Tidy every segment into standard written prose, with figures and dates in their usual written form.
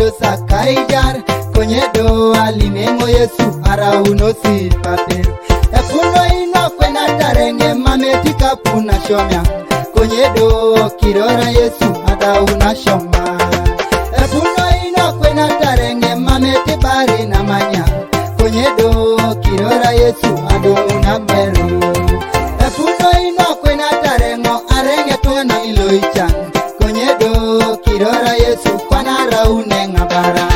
to sakaijar konye do alinengo Yesu ara unosi pape epuno ino kwena tarenge mametika puna shomya konye do kirora Yesu ada unashoma epuno ino kwena tarenge mameti bari na manya konye do kirora Yesu ado unameru epuno ino kwena tarengo arenge tuena iloicha konye do kirora Yesu kwana raune ngabara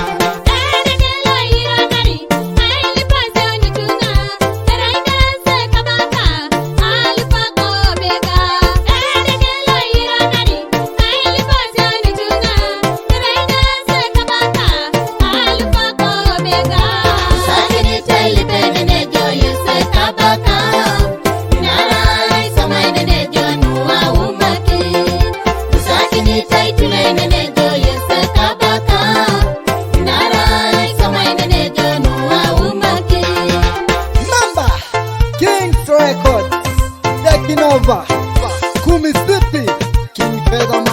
Records, taking over. Kumi Sipi, King Feather